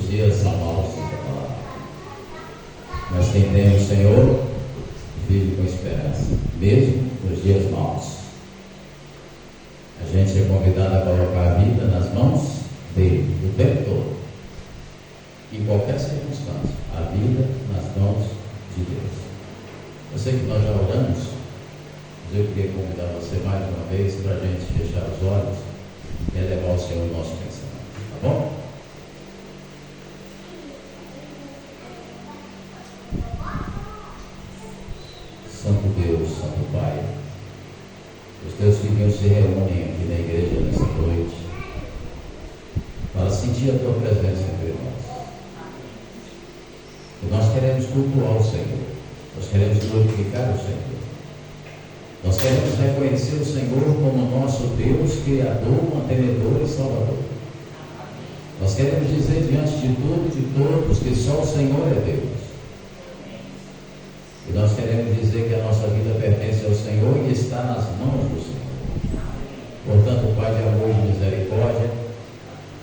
os dias são maus, diz a palavra. Mas quem tem o Senhor vive com esperança, mesmo nos dias maus. A gente é convidado a colocar a vida nas mãos dele, o tempo todo, em qualquer circunstância, a vida nas mãos de Deus. Eu sei que nós já oramos, mas eu queria convidar você mais uma vez para a gente fechar os olhos e elevar o Senhor ao nosso pensamento, tá bom? Santo Deus, Santo Pai, os teus filhos se reúnem aqui na igreja nessa noite para sentir a tua presença entre nós. E nós queremos cultuar o Senhor, nós queremos glorificar o Senhor, nós queremos reconhecer o Senhor como nosso Deus, Criador, mantenedor e Salvador. Nós queremos dizer diante de tudo e de todos que só o Senhor é Deus. E nós queremos dizer que a nossa vida pertence ao Senhor e está nas mãos do Senhor. Portanto, Pai de amor e misericórdia,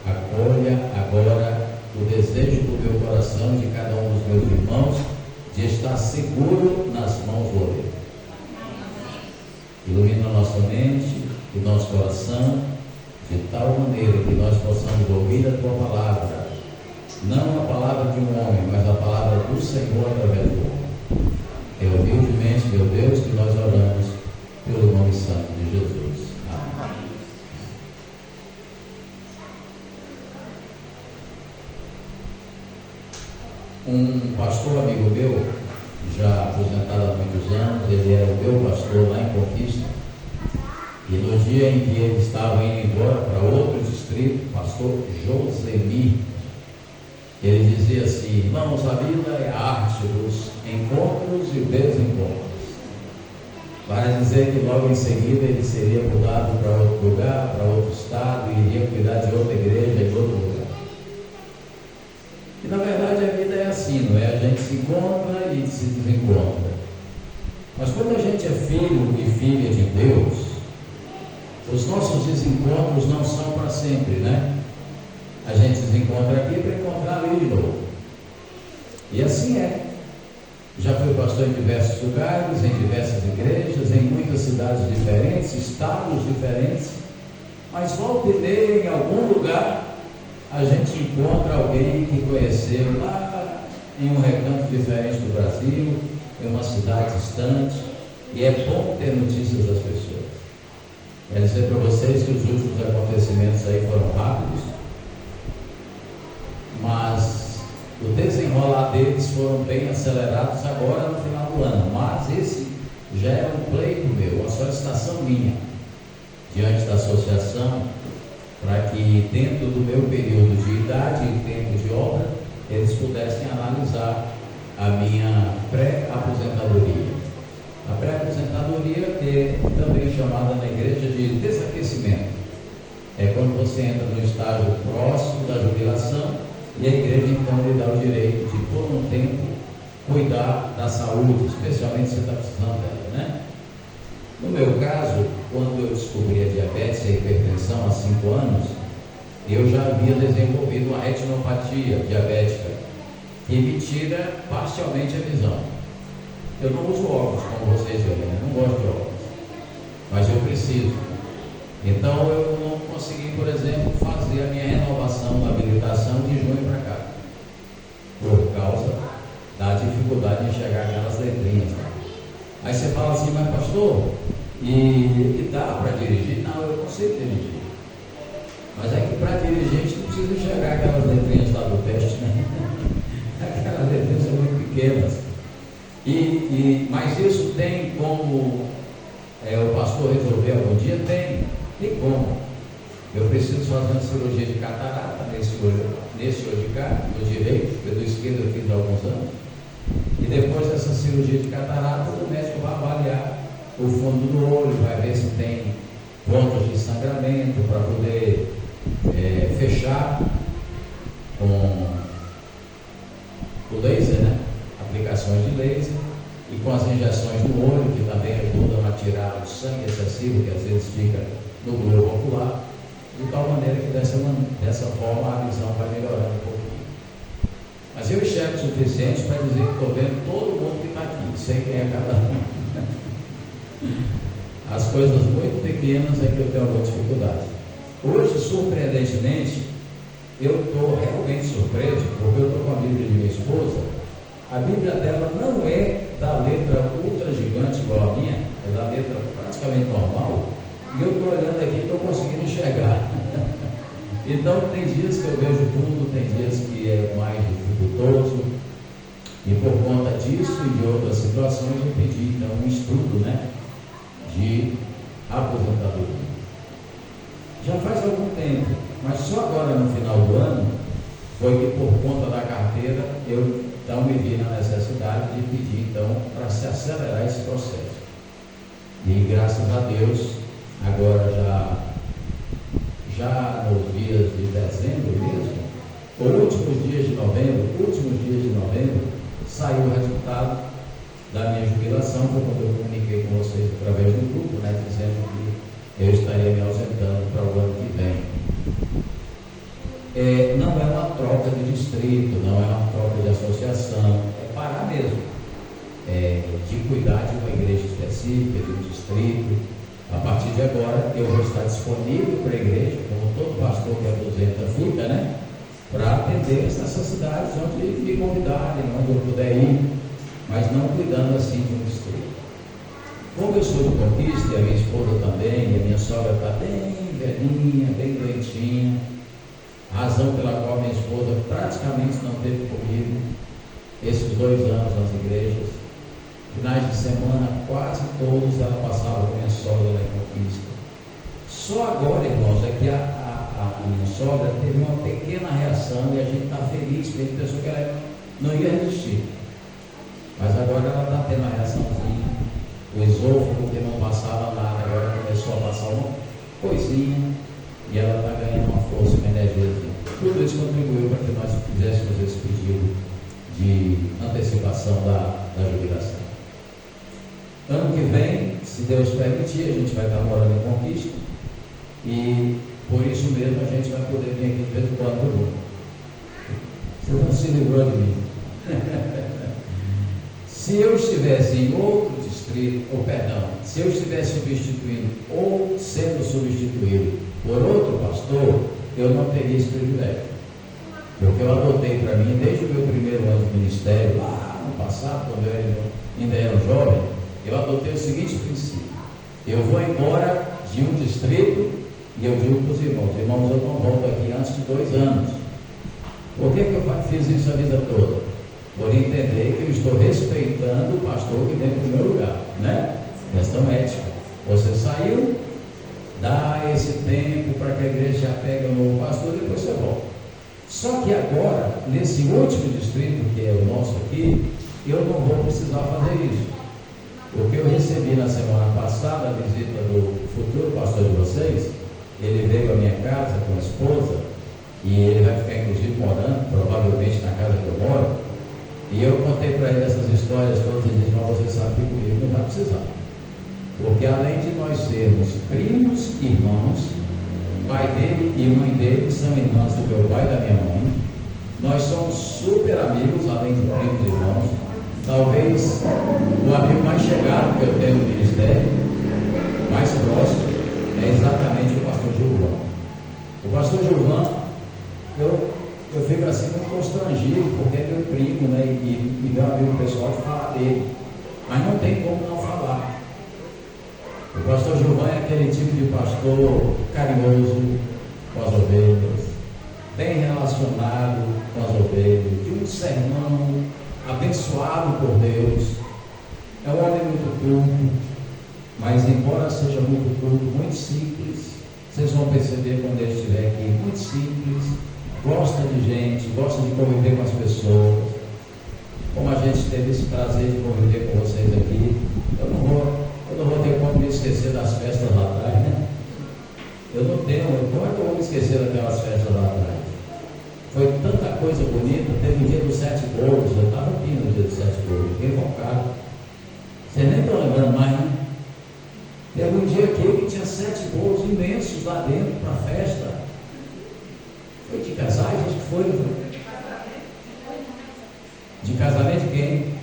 acolha agora o desejo do meu coração, de cada um dos meus irmãos, de estar seguro nas mãos do Deus. Ilumina a nossa mente e nosso coração, de tal maneira que nós possamos ouvir a Tua palavra, não a palavra de um homem, mas a palavra do Senhor através do homem. É humildemente, meu Deus, que nós oramos pelo nome santo de Jesus. Amém. Um pastor amigo meu, já aposentado há muitos anos, ele era o meu pastor lá em Conquista, e no dia em que ele estava indo embora para outro distrito, pastor Josemir, ele dizia assim: irmãos, a vida é a arte dos encontros e desencontros. Para dizer que logo em seguida ele seria mudado para outro lugar, para outro estado, e iria cuidar de outra igreja em outro lugar. E na verdade a vida é assim, não é? A gente se encontra e se desencontra. Mas quando a gente é filho e filha de Deus, os nossos desencontros não são para sempre, né? A gente se encontra aqui para encontrar ali de novo. E assim é. Já fui pastor em diversos lugares, em diversas igrejas, em muitas cidades diferentes, estados diferentes, mas volta e meia, em algum lugar, a gente encontra alguém que conheceu lá em um recanto diferente do Brasil, em uma cidade distante, e é bom ter notícias das pessoas. Quero dizer para vocês que os últimos acontecimentos aí foram rápidos, mas o desenrolar deles foram bem acelerados agora no final do ano. Mas esse já era um pleito meu, uma solicitação minha diante da associação, para que dentro do meu período de idade e tempo de obra, eles pudessem analisar a minha pré-aposentadoria. A pré-aposentadoria é também chamada na igreja de desaquecimento. É quando você entra no estágio próximo da jubilação, e a igreja então lhe dá o direito de, por um tempo, cuidar da saúde, especialmente se você está precisando dela, né? No meu caso, quando eu descobri a diabetes e a hipertensão há 5 anos, eu já havia desenvolvido uma retinopatia diabética que me tira parcialmente a visão. Eu não uso óculos, como vocês veem, né? Não gosto de óculos, mas eu preciso. Então eu não consegui, por exemplo, fazer a minha renovação da habilitação de junho para cá, por causa da dificuldade de enxergar aquelas letrinhas. Tá? Aí você fala assim: mas pastor, e dá para dirigir? Não, eu consigo dirigir. Mas é que para dirigir a gente não precisa enxergar aquelas letrinhas lá do teste, né? Aquelas letrinhas são muito pequenas. Mas isso tem como o pastor resolver algum dia? Tem como. Eu preciso fazer uma cirurgia de catarata nesse olho de cá, no direito, porque do esquerdo eu fiz há alguns anos. E depois dessa cirurgia de catarata, o médico vai avaliar o fundo do olho, vai ver se tem pontos de sangramento para poder fechar com o laser, né? Aplicações de laser, e com as injeções no olho, que também ajudam a tirar o sangue excessivo que às vezes fica no globo ocular, de tal maneira que dessa forma a visão vai melhorando um pouquinho. suficiente para dizer que estou vendo todo mundo que está aqui, sei quem é cada um. As coisas muito pequenas é que eu tenho alguma dificuldade. Hoje, surpreendentemente, eu estou realmente surpreso, porque eu estou com a Bíblia de minha esposa. A Bíblia dela não é da letra ultra gigante igual a minha, é da letra praticamente normal, e eu estou olhando aqui e estou conseguindo enxergar. Então tem dias que eu vejo tudo, tem dias que é mais dificultoso, e por conta disso e de outras situações eu pedi então um estudo, de aposentadoria. Já faz algum tempo, mas só agora no final do ano foi que por conta da carteira eu então me vi na necessidade de pedir então para se acelerar esse processo. E graças a Deus, agora já nos dias de dezembro mesmo, ou últimos dias de novembro, saiu o resultado da minha jubilação, foi quando eu comuniquei com vocês através do grupo, dizendo que eu estaria me ausentando para o ano que vem. Não é uma troca de distrito, não é uma troca de associação, é parar mesmo, de cuidar de uma igreja específica, de um distrito. A partir de agora eu vou estar disponível para a igreja, como todo pastor que aposenta fica, para atender as necessidades onde me convidarem, onde eu puder ir, mas não cuidando assim de um distrito. Como eu sou de Conquista, e a minha esposa também, e a minha sogra está bem velhinha, bem doentinha, razão pela qual minha esposa praticamente não teve comigo esses 2 anos nas igrejas. Finais de semana, quase todos ela passava com minha sogra lá em Conquista. Só agora, irmãos, é que a minha sogra teve uma pequena reação e a gente está feliz, porque a gente pensou que ela não ia resistir. Mas agora ela está tendo uma reaçãozinha. O esôfago, que não passava nada, agora começou a passar uma coisinha e ela está ganhando uma força, uma energiazinha. Tudo isso contribuiu para que nós fizéssemos esse pedido de antecipação da jubilação. Ano que vem, se Deus permitir, a gente vai estar morando em Conquista e por isso mesmo a gente vai poder vir aqui de vez em quando. Você não se livrou de mim. Se eu estivesse em outro distrito, se eu estivesse substituindo ou sendo substituído por outro pastor, eu não teria esse privilégio. Porque eu adotei para mim, desde o meu primeiro ano de ministério, lá no passado, quando eu ainda era jovem, eu adotei o seguinte princípio: eu vou embora de um distrito e eu digo para os irmãos, eu não volto aqui antes de 2 anos. Por que eu fiz isso a vida toda? Por entender que eu estou respeitando o pastor que vem para o meu lugar, Questão ética. Você saiu, dá esse tempo para que a igreja já pegue o novo pastor e depois você volta. Só que agora, nesse último distrito, que é o nosso aqui, eu não vou precisar fazer isso. Porque eu recebi na semana passada a visita do futuro pastor de vocês. Ele veio à minha casa com a esposa e ele vai ficar inclusive morando, provavelmente na casa que eu moro. E eu contei para ele essas histórias todas e disse: mas você sabe que comigo não vai precisar. Porque além de nós sermos primos, irmãos, pai dele e mãe dele são irmãs do meu pai e da minha mãe, nós somos super amigos, além de primos e irmãos. Talvez o amigo mais chegado que eu tenho no ministério, mais próximo, é exatamente o pastor Gilvan. O pastor Gilvan, eu fico assim muito constrangido, porque é meu primo, e meu amigo pessoal de falar dele, mas não tem como não falar. O pastor Gilvan é aquele tipo de pastor carinhoso com as ovelhas, bem relacionado com as ovelhas, de um sermão abençoado por Deus. É um homem muito culto, mas embora seja muito culto, muito simples. Vocês vão perceber quando ele estiver aqui, muito simples, gosta de gente, gosta de conviver com as pessoas. Como a gente teve esse prazer de conviver com vocês aqui, eu não vou ter como me esquecer das festas lá atrás, Eu não tenho, como é que eu vou me esquecer daquelas festas lá atrás? Foi tanta coisa bonita. Teve o dia dos 7 bolos, eu estava aqui no dia dos 7 bolos, fiquei focado. Vocês nem estão lembrando mais, Teve um dia aqui que tinha 7 bolos imensos lá dentro para a festa. Foi de casais, acho que foi. De casamento de quem?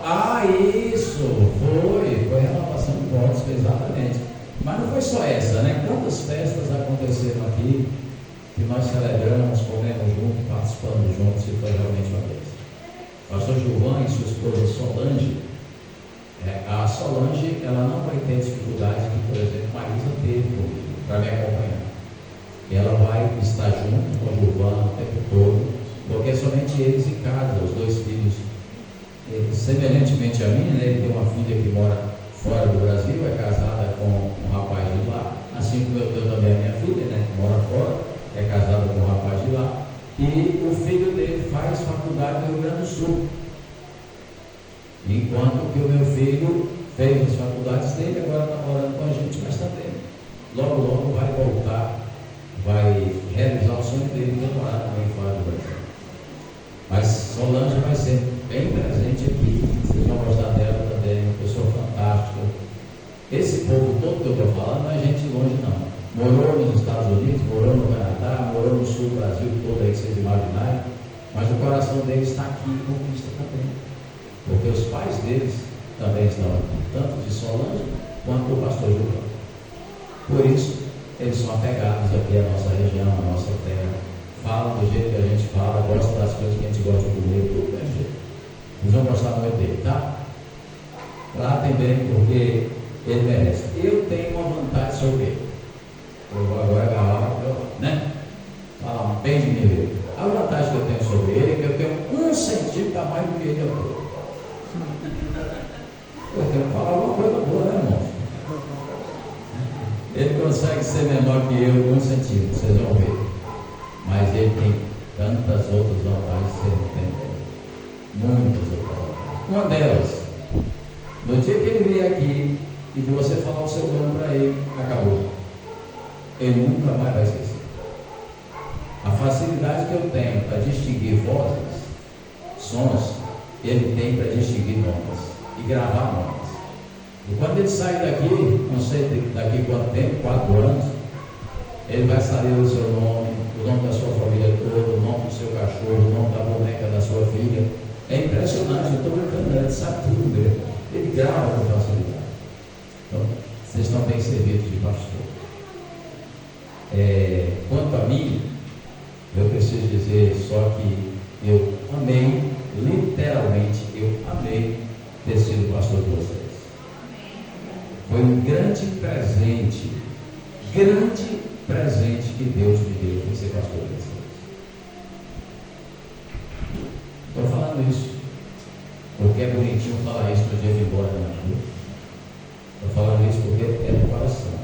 Ah, isso! Foi renovação de votos, exatamente. Mas não foi só essa, né? Quantas festas aconteceram aqui que nós celebramos, comemos juntos, participando juntos, e foi realmente uma vez. Pastor Gilvan e sua esposa Solange, a Solange, ela não vai ter dificuldade que, por exemplo, Marisa teve comigo, para me acompanhar. Ela vai estar junto com o Gilvan o tempo todo, porque somente eles em casa, os dois filhos, semelhantemente a mim, né, ele tem uma filha que mora fora do Brasil, é casada com um rapaz de lá, assim como eu tenho também a minha filha, né, que mora fora, é casada com um rapaz de lá, e o filho dele faz faculdade no Rio Grande do Sul, enquanto que o meu filho fez as faculdades dele, agora está morando com a gente, mas também logo vai voltar, vai realizar o sonho dele de morar também fora do Brasil. Mas Solange vai ser bem presente aqui, vocês vão gostar dela também, uma pessoa fantástica. Esse povo todo que eu estou falando não é gente longe não, morou nos Estados Unidos, morou no Canadá, morou no sul do Brasil todo aí que vocês imaginarem, mas o coração deles está aqui em Conquista também, porque os pais deles também estão aqui, tanto de Solange quanto do pastor Gilvan. Por isso eles são apegados aqui à nossa região, à nossa terra, falam do jeito que a gente fala, gostam das coisas que a gente gosta de comer, tudo do mesmo jeito. Eles vão gostar muito dele, tá? Tratem bem, porque ele merece. Eu tenho uma vantagem sobre ele. Eu vou agora agarrar, né? Falar bem de mim mesmo. A vantagem que eu tenho sobre ele é que eu tenho 1 centímetro a mais do que ele é. Eu tenho que falar alguma coisa boa, né, irmão? Ele consegue ser menor que eu 1 centímetro, vocês vão ver. Mas ele tem tantas outras vantagens que ele não tem. Muitas outras vantagens. Uma delas, no dia que ele vier aqui e que você falar o seu nome para ele, acabou. Ele nunca mais vai esquecer. A facilidade que eu tenho para distinguir vozes, sons, ele tem para distinguir notas e gravar notas. E quando ele sair daqui, não sei daqui quanto tempo, 4 anos, ele vai saber o seu nome, o nome da sua família toda, o nome do seu cachorro, o nome da boneca da sua filha. É impressionante, eu estou brincando, ele sabe tudo mesmo. Ele grava com facilidade. Então, vocês estão bem servidos de pastor. Quanto a mim, eu preciso dizer só que eu amei, literalmente, eu amei ter sido pastor de vocês. Foi um grande presente que Deus me deu por ser pastor de vocês. Estou falando isso porque é bonitinho falar isso no dia de ir embora na rua. Estou falando isso porque é do coração.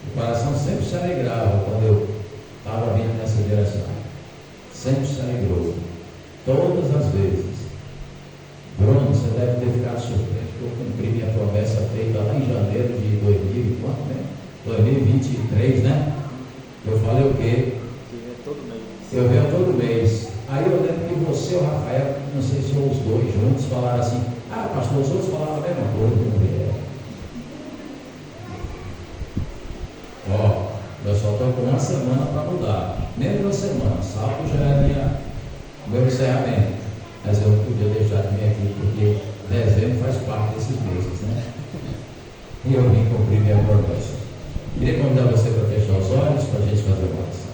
O coração sempre se alegrava quando eu estava vindo nessa direção. Sempre se alegrou. Todas as vezes. Bruno, você deve ter ficado surpreso que eu cumpri minha promessa feita lá em janeiro de 2023, né? Eu falei o quê? Eu venho todo mês. Aí eu lembro que você e o Rafael, não sei se os dois juntos, falaram assim: ah, pastor, os outros falaram a mesma coisa que não vieram. Ó, eu só estou com 1 semana para mudar. Menos 1 semana. Sábado já é meu encerramento. Mas eu não podia deixar de vir aqui, porque dezembro faz parte desses meses, né? E eu vim cumprir minha promessa. Queria convidar você para fechar os olhos, para a gente fazer uma oração.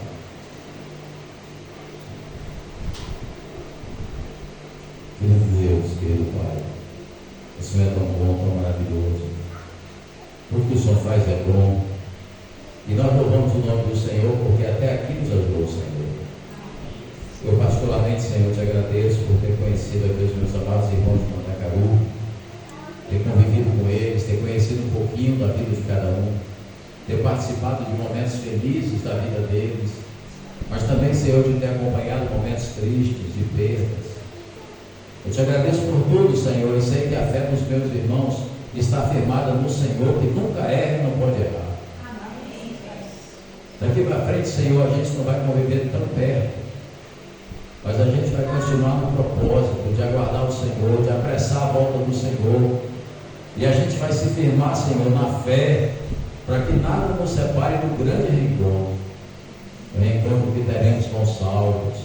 Querido Deus, querido Pai, o Senhor é tão bom, tão maravilhoso. Tudo que o Senhor faz é bom. E nós louvamos o nome do Senhor, porque até aqui nos ajudou o Senhor. Eu particularmente, Senhor, te agradeço por ter conhecido aqui os meus amados irmãos de Mandacaru, ter convivido com eles, ter conhecido um pouquinho da vida de cada um, ter participado de momentos felizes da vida deles, mas também, Senhor, de ter acompanhado momentos tristes, de perdas. Eu te agradeço por tudo, Senhor, e sei que a fé dos meus irmãos está firmada no Senhor, que nunca erra e não pode errar. Daqui para frente, Senhor, a gente não vai conviver tão perto, mas a gente vai continuar no propósito de aguardar o Senhor, de apressar a volta do Senhor, e a gente vai se firmar, Senhor, na fé, para que nada nos separe do grande reencontro. o reencontro que teremos com os salvos,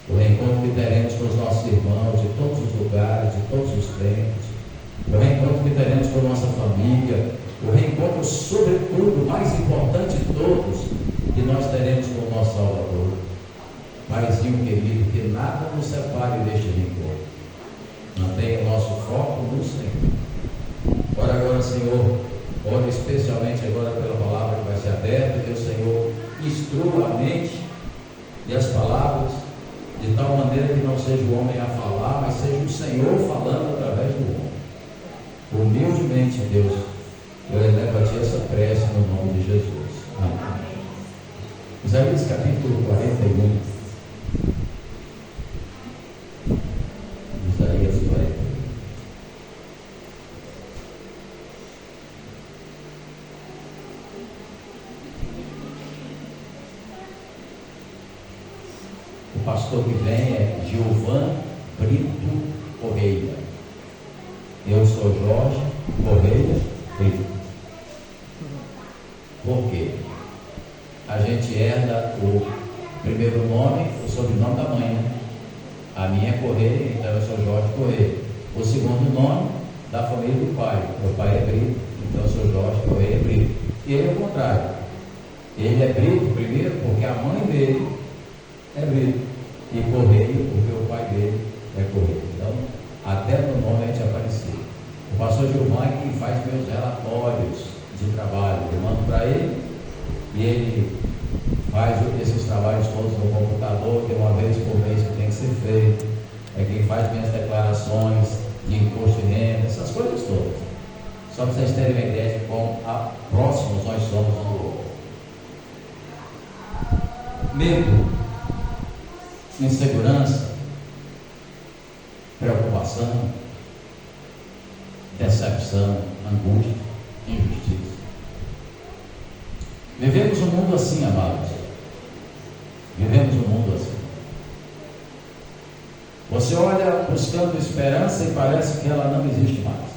o reencontro que teremos com os nossos irmãos de todos os lugares, de todos os tempos, o reencontro que teremos com a nossa família, o reencontro, sobretudo, mais importante de todos, que nós teremos com o nosso Salvador. Paizinho querido, que nada nos separe deste reencontro. Mantenha o nosso foco no Senhor. Ora agora, Senhor, ora especialmente agora pela palavra que vai ser aberta, que o Senhor instrua a mente e as palavras, de tal maneira que não seja o homem a falar, mas seja o Senhor falando através do homem. Humildemente, Deus, eu elevo a Ti essa prece no nome de Jesus. Amém. Isaías capítulo 41. Isaías 41. O pastor que vem é Gilvan Brito Correia. Eu sou Jorge Correia Brito. Por quê? A gente herda o primeiro nome, o sobrenome da mãe, né? A minha é Correia, então eu sou Jorge Correia. O segundo nome da família do pai. Meu pai é Brito, então eu sou Jorge Correia Brito. E ele é o contrário. Ele é Brito primeiro porque a mãe dele é Brito. E Correia porque o pai dele é Correia. Então, até no nome a gente apareceu. O pastor Gilvan é quem faz meus relatórios de trabalho. Eu mando para ele e ele faz esses trabalhos todos no computador, que uma vez por mês que tem que ser feito. É quem faz minhas declarações de imposto de renda, essas coisas todas. Só para vocês terem uma ideia de quão próximos nós somos um do outro. Medo, insegurança, preocupação, decepção, angústia, injustiça. Vivemos um mundo assim, amados. Vivemos um mundo assim. Você olha buscando esperança e parece que ela não existe mais.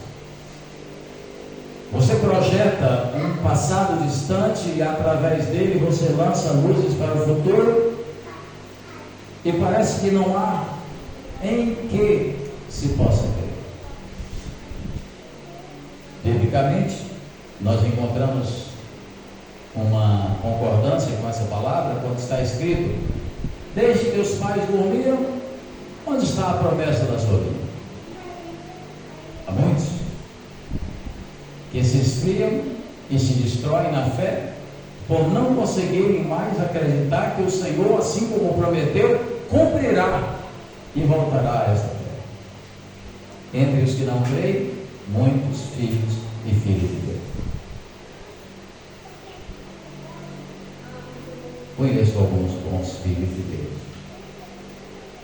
Você projeta um passado distante e através dele você lança luzes para o futuro e parece que não há em que se possa crer. Biblicamente, nós encontramos uma concordância com essa palavra quando está escrito: desde que os pais dormiram, onde está a promessa da sua vida? Há muitos que se esfriam e se destroem na fé por não conseguirem mais acreditar que o Senhor, assim como prometeu, cumprirá e voltará a esta fé. Entre os que não creem, muitos filhos e filhas de Deus. Conheço alguns bons filhos de Deus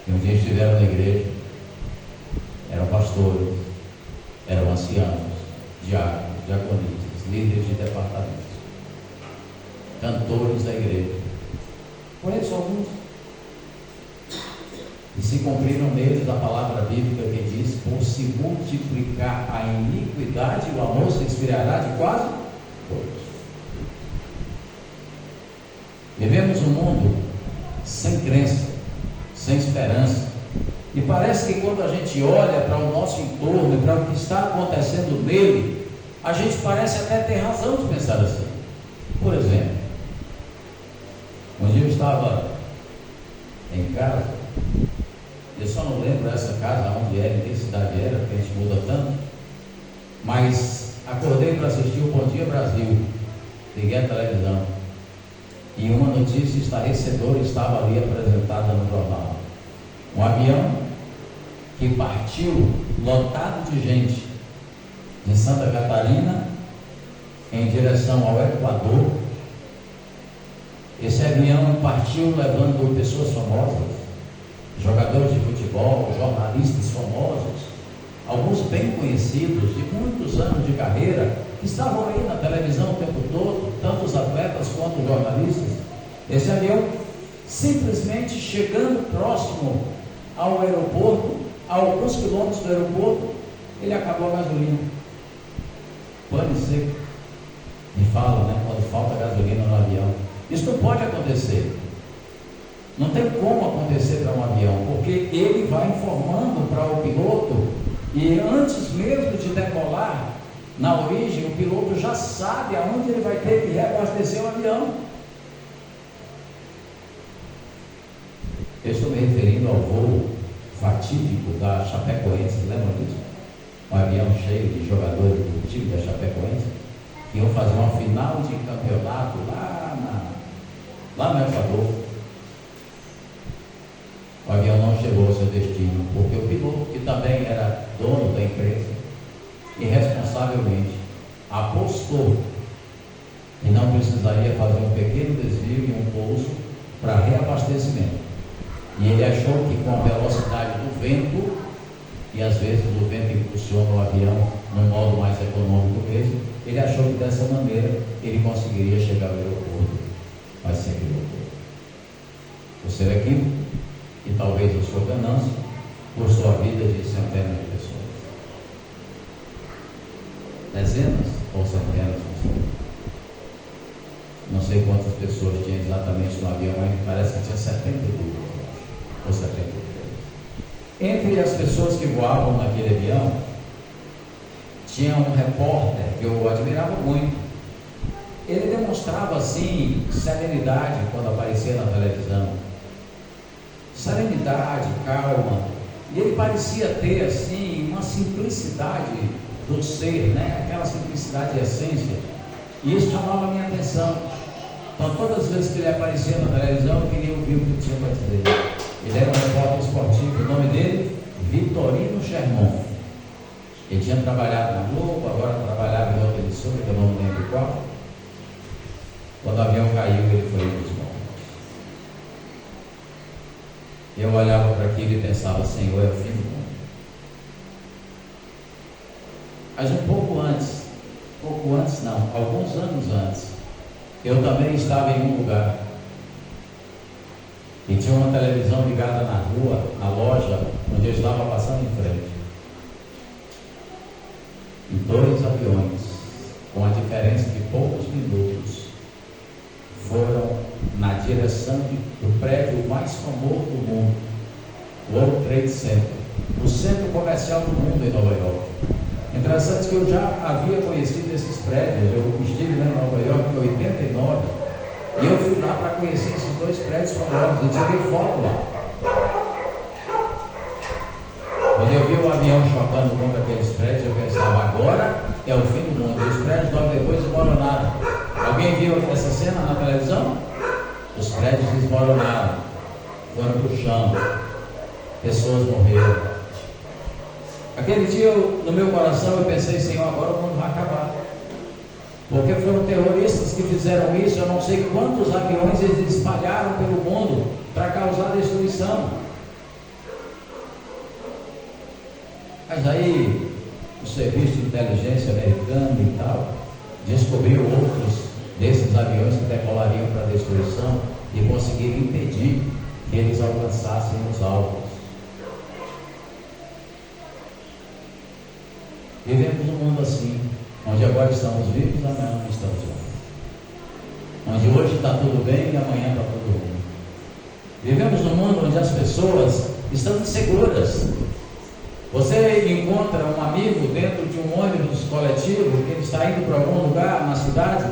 que um dia estiveram na igreja, eram pastores, eram anciãos, diáconos, diaconistas, líderes de departamentos, cantores da igreja. Conheço alguns. E se cumpriram neles a palavra bíblica que diz: por se multiplicar a iniquidade, o amor se esfriará de quase todos. Vivemos um mundo sem crença, sem esperança, e parece que quando a gente olha para o nosso entorno e para o que está acontecendo nele, a gente parece até ter razão de pensar assim. Por exemplo, um dia eu estava em casa, eu só não lembro essa casa, onde era, em que cidade era, porque a gente muda tanto, mas acordei para assistir o Bom Dia Brasil, liguei a televisão, e uma notícia estarrecedora estava ali apresentada no jornal. Um avião que partiu lotado de gente de Santa Catarina em direção ao Equador. Esse avião partiu levando pessoas famosas, jogadores de futebol, jornalistas famosos, alguns bem conhecidos, de muitos anos de carreira, que estavam aí na televisão o tempo todo, tanto os atletas quanto os jornalistas. Esse avião, simplesmente chegando próximo ao aeroporto, a alguns quilômetros do aeroporto, ele acabou a gasolina. Pane seco. Me fala, né? Quando falta gasolina no avião. Isso não pode acontecer. Não tem como acontecer para um avião, porque ele vai informando para o piloto, e antes mesmo de decolar, na origem, o piloto já sabe aonde ele vai ter que reabastecer o avião. Eu estou me referindo ao voo fatídico da Chapecoense, lembra disso? Um avião cheio de jogadores do time da Chapecoense, que iam fazer uma final de campeonato lá no Equador. O avião não chegou ao seu destino, porque o piloto, que também era dono da empresa, irresponsavelmente apostou que não precisaria fazer um pequeno desvio e um pouso para reabastecimento. E ele achou que com a velocidade do vento, e às vezes o vento impulsiona o avião num modo mais econômico mesmo, ele achou que dessa maneira ele conseguiria chegar ao aeroporto, mas se equivocou. O seu equívoco, e talvez a sua ganância, custou a vida de centenas de pessoas. Dezenas ou centenas de pessoas. Não sei quantas pessoas tinha exatamente no avião, mas parece que tinha 72, ou 73. Entre as pessoas que voavam naquele avião, tinha um repórter que eu admirava muito. Ele demonstrava assim serenidade quando aparecia na televisão. Serenidade, calma. E ele parecia ter assim uma simplicidade do ser, né? Aquela simplicidade de essência. E isso chamava a minha atenção. Então todas as vezes que ele aparecia na televisão, eu queria ouvir o que ele tinha para dizer. Ele era um repórter esportivo, o nome dele, Vitorino Sherman. Ele tinha trabalhado na Globo, agora trabalhava em outra emissora, que eu não lembro qual. Quando o avião caiu, ele foi um dos mortos. Eu olhava para aquilo e pensava, Senhor, é o fim do mundo. Mas alguns anos antes, eu também estava em um lugar e tinha uma televisão ligada na rua, na loja, onde eu estava passando em frente. E 2 aviões, com a diferença de poucos minutos, foram na direção do prédio mais famoso do mundo, o World Trade Center, o centro comercial do mundo em Nova York. Interessante que eu já havia conhecido esses prédios. Eu estive lá em Nova York em 89 e eu fui lá para conhecer esses 2 prédios famosos. Eu tirei foto lá. Quando eu vi o avião chocando contra aqueles prédios, eu pensava, agora é o fim do mundo. E os prédios logo depois desmoronaram. Alguém viu essa cena na televisão? Os prédios desmoronaram, foram para o chão, pessoas morreram. Aquele dia, no meu coração, eu pensei, Senhor, agora o mundo vai acabar. Porque foram terroristas que fizeram isso. Eu não sei quantos aviões eles espalharam pelo mundo para causar destruição. Mas aí, o serviço de inteligência americano e tal, descobriu outros desses aviões que decolariam para a destruição e conseguiram impedir que eles alcançassem os alvos. Vivemos um mundo assim, onde agora estamos vivos e amanhã não estamos vivos. Onde hoje está tudo bem e amanhã está tudo ruim. Vivemos num mundo onde as pessoas estão inseguras. Você encontra um amigo dentro de um ônibus coletivo que ele está indo para algum lugar na cidade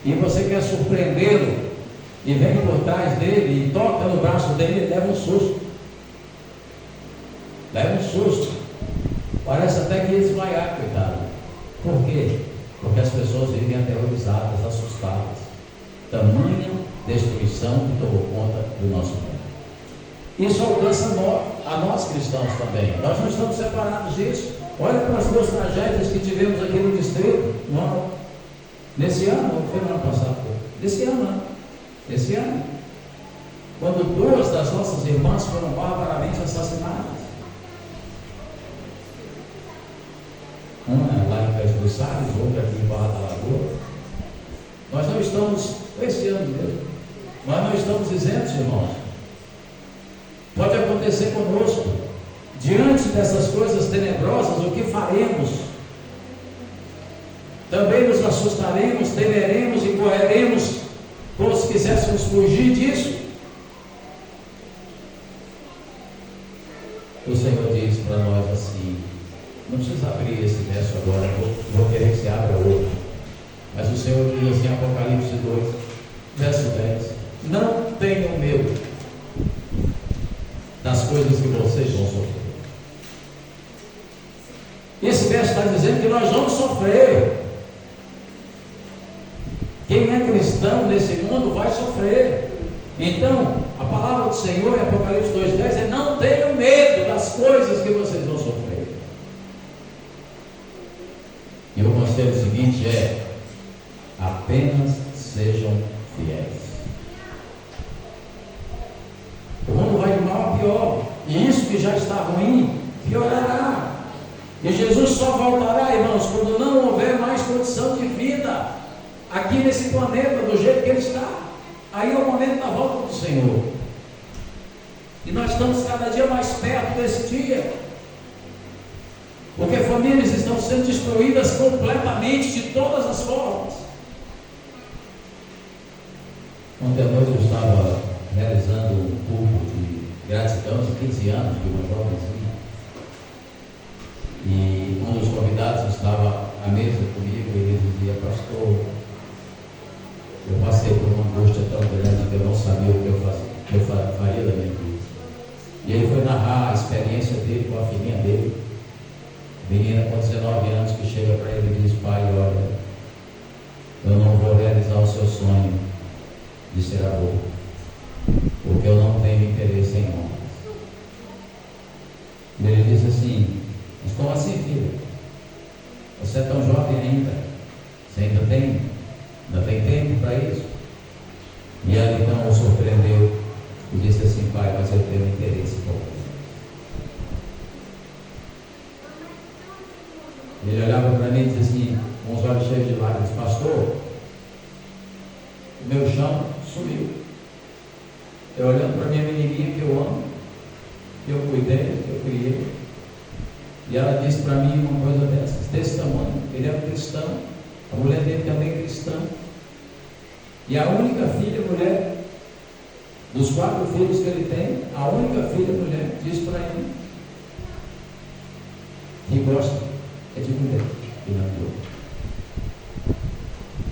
e você quer surpreendê-lo e vem por trás dele e toca no braço dele e leva um susto. Leva um susto. Parece até que ia desmaiar, coitado. Por quê? Porque as pessoas vivem aterrorizadas, assustadas. Tamanha destruição que tomou conta do nosso mundo. Isso alcança a nós cristãos também. Nós não estamos separados disso. Olha para as 2 tragédias que tivemos aqui no distrito. Nesse ano, ou foi no ano passado? Desse ano, né? Esse ano. Quando 2 das nossas irmãs foram barbaramente assassinadas. Uma lá em Pés dos Salles, outra aqui em Barra da Lagoa. Nós não estamos, esse ano mesmo, nós não estamos isentos, irmãos. Pode acontecer conosco. Diante dessas coisas tenebrosas, o que faremos? Também nos assustaremos, temeremos e correremos como se quiséssemos fugir disso. Senhor diz assim, Apocalipse 2, verso 10: não tenham medo das coisas que vocês vão sofrer. Esse verso está dizendo que nós vamos sofrer. Quem é cristão nesse mundo vai sofrer. Então, a palavra do Senhor em Apocalipse 2,10 é: não tenham medo das coisas que vocês vão sofrer. E o conselho seguinte é: apenas sejam fiéis. O mundo vai de mal a pior, e isso que já está ruim piorará. E Jesus só voltará, irmãos, quando não houver mais condição de vida aqui nesse planeta do jeito que ele está. Aí é o momento da volta do Senhor. E nós estamos cada dia mais perto desse dia, porque famílias estão sendo destruídas completamente, de todas as formas. Ontem à noite eu estava realizando um culto de gratidão de 15 anos de uma jovenzinha, e um dos convidados estava à mesa comigo e ele dizia: pastor, eu passei por uma angústia tão grande que eu não sabia o que eu faria da minha vida. E ele foi narrar a experiência dele com a filhinha dele, menina com 19 anos, que chega para ele e diz: pai, olha, eu não vou realizar o seu sonho de ser avô, porque eu não tenho interesse em honras. E ele disse assim: mas como assim, filho? Você é tão jovem ainda, você ainda tem tempo para isso? E ela então o surpreendeu e disse assim: pai, mas eu tenho interesse por você. Ele olhava para mim e disse assim, com os olhos cheios de lágrimas: pastor, o meu chão sumiu. Eu olhando para minha menininha que eu amo, que eu cuidei, que eu criei, e ela disse para mim uma coisa desse tamanho. Ele era cristão, a mulher dele também é cristã, e a única filha mulher dos 4 filhos que ele tem, a única filha mulher disse para ele que gosta é de mulher e não de outro.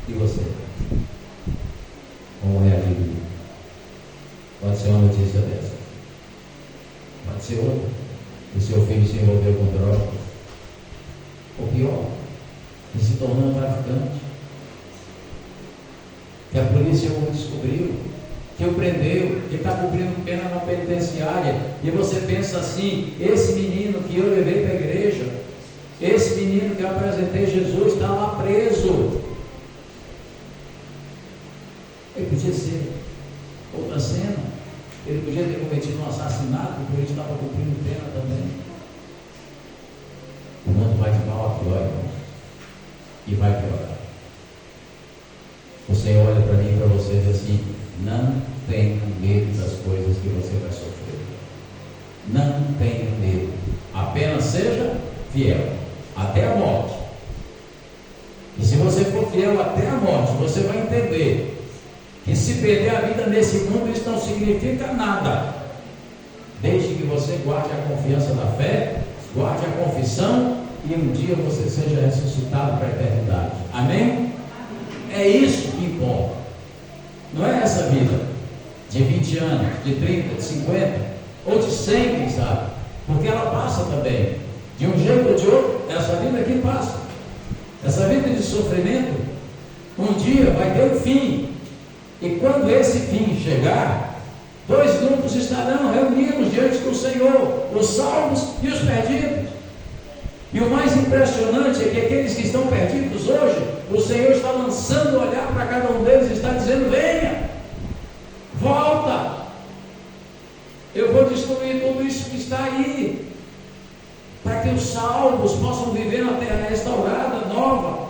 E você? Como reagir? Pode ser uma notícia dessa, pode ser outra: o seu filho se envolveu com drogas, ou pior, ele se tornou um traficante, que a polícia o descobriu, que o prendeu, que está cumprindo pena na penitenciária. E você pensa assim: esse menino que eu levei para a igreja, esse menino que eu apresentei Jesus, está lá preso. Ele podia ser outra cena, ele podia ter cometido um assassinato, porque ele estava cumprindo pena também. O mundo vai de mal a pior, irmãos, e vai piorar. O Senhor olha para mim e para você e diz assim: não tenha medo das coisas que você vai sofrer. Não tenha medo, apenas seja fiel até a morte. E se você for fiel até a morte, você vai entender que se perder a vida nesse mundo, isso não significa nada, desde que você guarde a confiança da fé, guarde a confissão, e um dia você seja ressuscitado para a eternidade. Amém? É isso que importa. Não é essa vida de 20 anos, de 30, de 50 ou de 100, quem sabe, porque ela passa também, de um jeito ou de outro. Essa vida aqui passa, essa vida de sofrimento um dia vai ter um fim. E quando esse fim chegar, 2 grupos estarão reunidos diante do Senhor: os salvos e os perdidos. E o mais impressionante é que aqueles que estão perdidos hoje, o Senhor está lançando o olhar para cada um deles e está dizendo: venha, volta, eu vou destruir tudo isso que está aí, para que os salvos possam viver na terra restaurada, nova.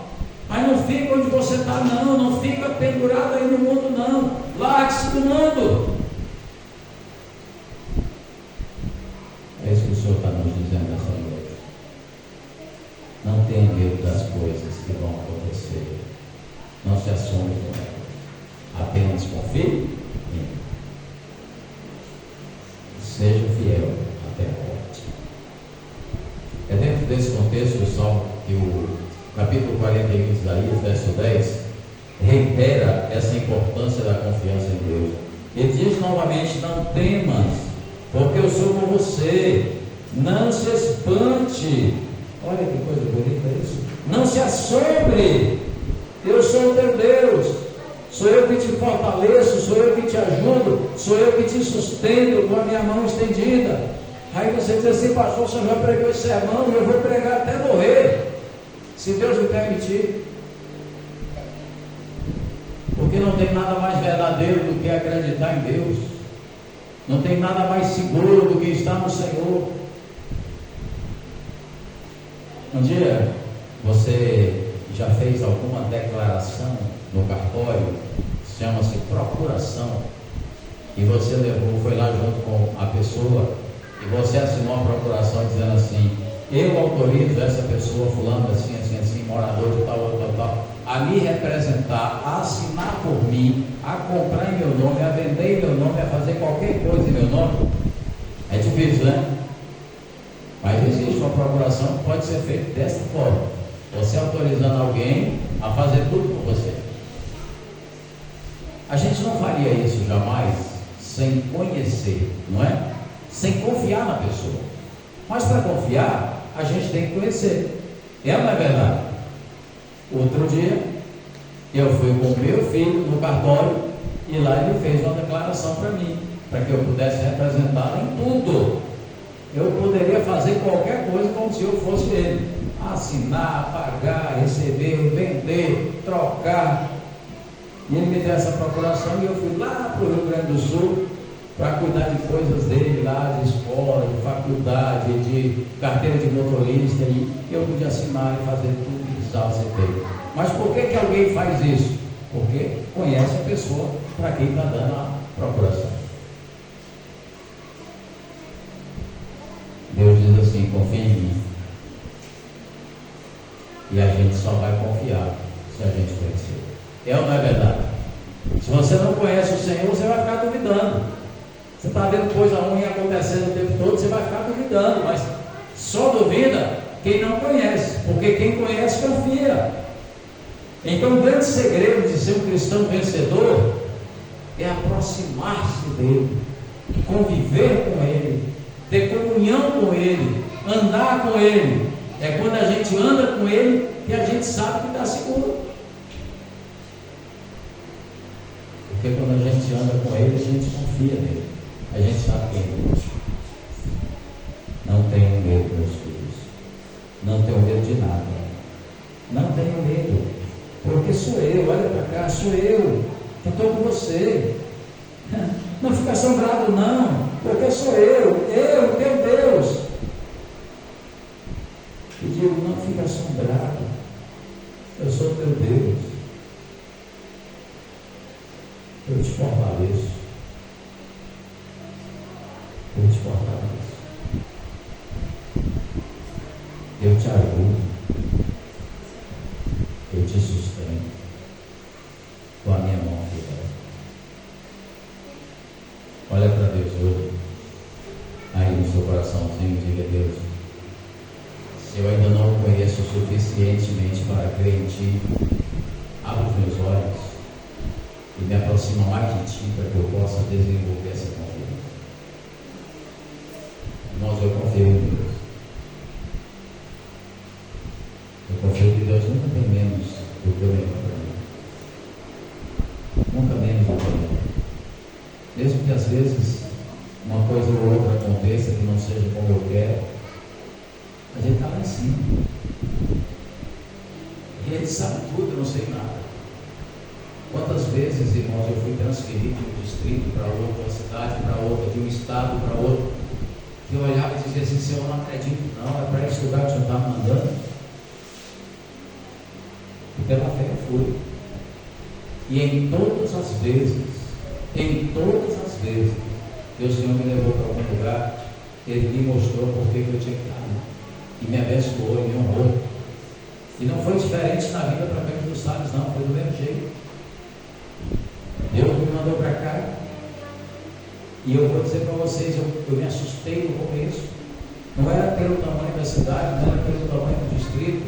Mas não fica onde você está, não fica pendurado aí no mundo, não. Largue-se do mundo. É isso que o Senhor está nos dizendo nessa noite. Não tenha medo das coisas que vão acontecer. Não se assombre com elas. Apenas confie em Ele. Seja fiel até a morte. É dentro desse contexto do Salmo que o capítulo 41 de Isaías, verso 10, reitera essa importância da confiança em Deus. Ele diz novamente: não temas, porque eu sou com você. Não se espante. Olha que coisa bonita isso. Não se assombre. Eu sou o teu Deus. Sou eu que te fortaleço, sou eu que te ajudo, sou eu que te sustento com a minha mão estendida. Aí você diz assim: pastor, o senhor já pregou esse sermão, eu vou pregar até morrer, se Deus me permitir. Porque não tem nada mais verdadeiro do que acreditar em Deus. Não tem nada mais seguro do que estar no Senhor. Um dia você já fez alguma declaração no cartório, chama-se procuração, e você levou, foi lá junto com a pessoa, e você assinou a procuração dizendo assim: eu autorizo essa pessoa, fulano, assim, assim, assim, morador de tal, tal, tal, a me representar, a assinar por mim, a comprar em meu nome, a vender em meu nome, a fazer qualquer coisa em meu nome. É difícil, né? Mas existe uma procuração que pode ser feita dessa forma: você autorizando alguém a fazer tudo por você. A gente não faria isso jamais sem conhecer, não é? Sem confiar na pessoa. Mas para confiar, a gente tem que conhecer. É ou não é verdade? Outro dia, eu fui com meu filho no cartório, e lá ele fez uma declaração para mim, para que eu pudesse representá-lo em tudo. Eu poderia fazer qualquer coisa como se eu fosse ele: assinar, pagar, receber, vender, trocar. E ele me deu essa procuração, e eu fui lá para o Rio Grande do Sul para cuidar de coisas dele lá, de escola, de faculdade, de carteira de motorista, e eu pude assinar e fazer tudo que precisava ser feito. Mas por que alguém faz isso? Porque conhece a pessoa para quem está dando a procuração. Deus diz assim: confia em mim. E a gente só vai confiar se a gente conhecer. É ou não é verdade? Se você não conhece o Senhor, você vai ficar duvidando. Você está vendo coisa ruim acontecendo o tempo todo, você vai ficar duvidando. Mas só duvida quem não conhece, porque quem conhece confia. Então o grande segredo de ser um cristão vencedor é aproximar-se dele, conviver com ele, ter comunhão com ele, andar com ele. É quando a gente anda com ele que a gente sabe que está seguro. Porque quando a gente anda com ele, a gente confia nele, a gente sabe quem é Deus. Não tenho medo, meus filhos. Não tenho medo de nada. Não tenho medo, porque sou eu. Olha para cá, sou eu que estou com você. Não fica assombrado não, porque sou eu, teu Deus. E digo: não fica assombrado, eu sou teu Deus. Eu te fortaleço. Eu te fortaleço. Eu te ajudo. Eu te sustento com a minha mão fiel. Olha para Deus hoje, aí no seu coraçãozinho, diga: Deus, se eu ainda não o conheço suficientemente para crer em Ti, abra os meus olhos e me aproxima mais de Ti, para que eu possa desenvolver essa confiança. Irmãos, eu confio em Deus. Eu confio que Deus nunca tem menos do que eu lembro para mim. Nunca menos do que eu lembro. Mesmo que às vezes uma coisa ou outra aconteça que não seja como eu quero, a gente está lá em cima. E Ele sabe tudo, eu não sei nada. Quantas vezes, irmãos, eu fui transferido de um distrito para outro, de uma cidade para outra, de um estado para outro, que eu olhava e dizia assim: Senhor, eu não acredito não, é para esse lugar que o Senhor está me mandando. E pela fé eu fui. E em todas as vezes, que o Senhor me levou para algum lugar, Ele me mostrou por que eu tinha que estar ali, e me abençoou, e me honrou. E não foi diferente na vida para Campos dos Salles, não, foi do mesmo jeito. Deus me mandou para cá, e eu vou dizer para vocês, eu me assustei no começo. Não era pelo tamanho da cidade, não era pelo tamanho do distrito,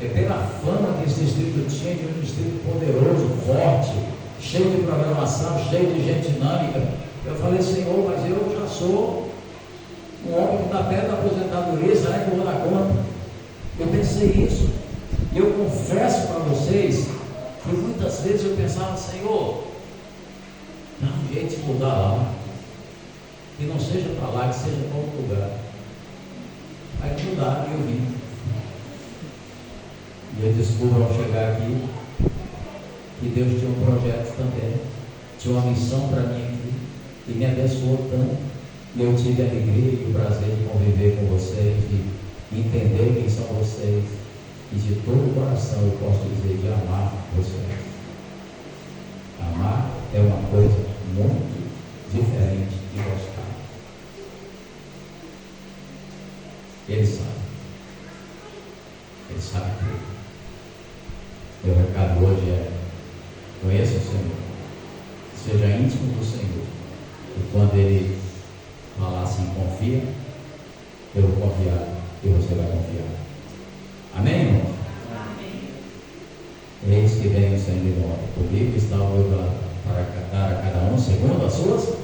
pela fama que esse distrito tinha de um distrito poderoso, forte, cheio de programação, cheio de gente dinâmica. Eu falei, Senhor, mas eu já sou um homem que está perto da aposentadoria, será que eu vou dar conta? Eu pensei isso. E eu confesso para vocês que muitas vezes eu pensava, Senhor, dá um jeito de mudar lá, que não seja para lá, que seja para outro lugar. Aí mudaram e eu vim. E eu descubro ao chegar aqui que Deus tinha um projeto também, tinha uma missão para mim aqui, e me abençoou tanto. E eu tive a alegria e o prazer de conviver com vocês, de entender quem são vocês, e de todo o coração eu posso dizer de amar vocês. Amar é uma coisa muito diferente de gostar. Ele sabe. Ele sabe tudo. Meu recado hoje é: conheça o Senhor, seja íntimo do Senhor, e quando Ele falar assim, confia, eu vou confiar e você vai confiar. Amém, irmão? Amém. Eis que vem o Senhor de volta. Comigo está o meu para dar a cada um segundo as suas.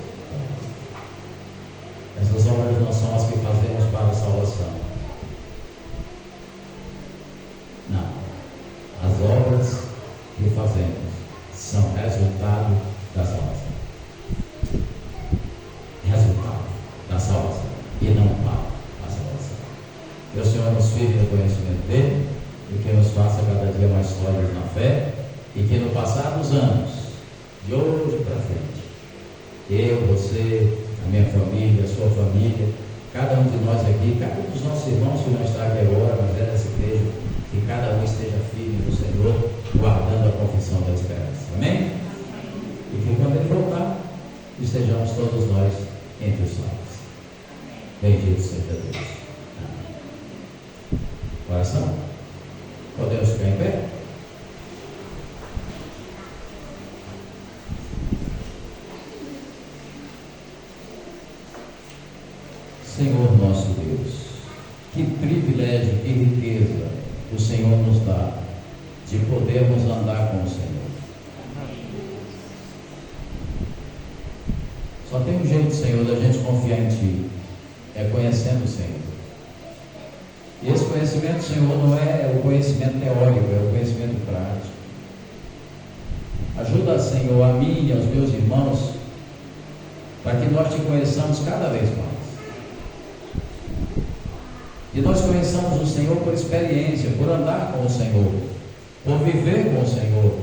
Essas obras não são as que fazemos para a salvação. Não. As obras que fazemos são resultado da salvação. Resultado da salvação. E não para a salvação. Que o Senhor nos firme no conhecimento dele, e que nos faça cada dia mais sólidos na fé, e que no passar dos anos, de hoje para frente, eu, você, a minha família, a sua família, cada um de nós aqui, cada um dos nossos irmãos que não está aqui agora, mas é dessa igreja, que cada um esteja firme no Senhor, guardando a confissão da esperança. Amém? E que quando Ele voltar, estejamos todos nós entre os salvos. Bendito seja Deus. Amém. Oração? Podemos ficar em pé? Senhor nosso Deus, que privilégio, que riqueza o Senhor nos dá de podermos andar com o Senhor. Só tem um jeito, Senhor, da gente confiar em Ti, é conhecendo o Senhor. E esse conhecimento, Senhor, não é o conhecimento teórico, é o conhecimento prático. Ajuda, Senhor, a mim e aos meus irmãos, para que nós Te conheçamos cada vez mais. E nós conheçamos o Senhor por experiência, por andar com o Senhor, por viver com o Senhor.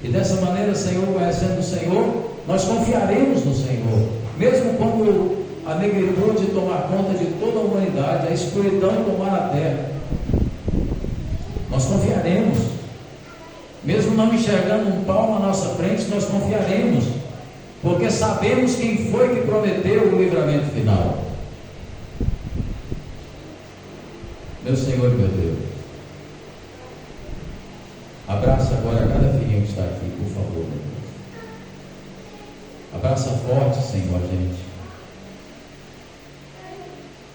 E dessa maneira, Senhor, conhecendo o Senhor, nós confiaremos no Senhor, mesmo quando a negritude tomar conta de toda a humanidade, a escuridão tomar a terra. Nós confiaremos, mesmo não enxergando um palmo à nossa frente, nós confiaremos, porque sabemos quem foi que prometeu o livramento final. Meu Senhor e meu Deus, abraça agora cada filhinho que está aqui, por favor, meu Deus. Abraça forte, Senhor, a gente,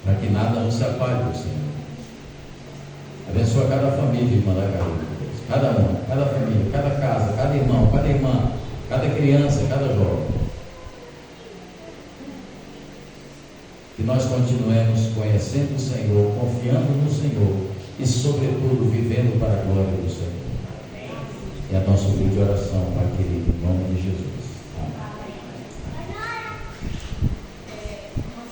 para que nada nos separe do Senhor. Abençoa cada família, irmã da Carolina, Deus. Cada um, cada família, cada casa, cada irmão, cada irmã, cada criança, cada jovem. Que nós continuemos conhecendo o Senhor, confiando no Senhor e, sobretudo, vivendo para a glória do Senhor. É a nossa humilde oração, Pai querido.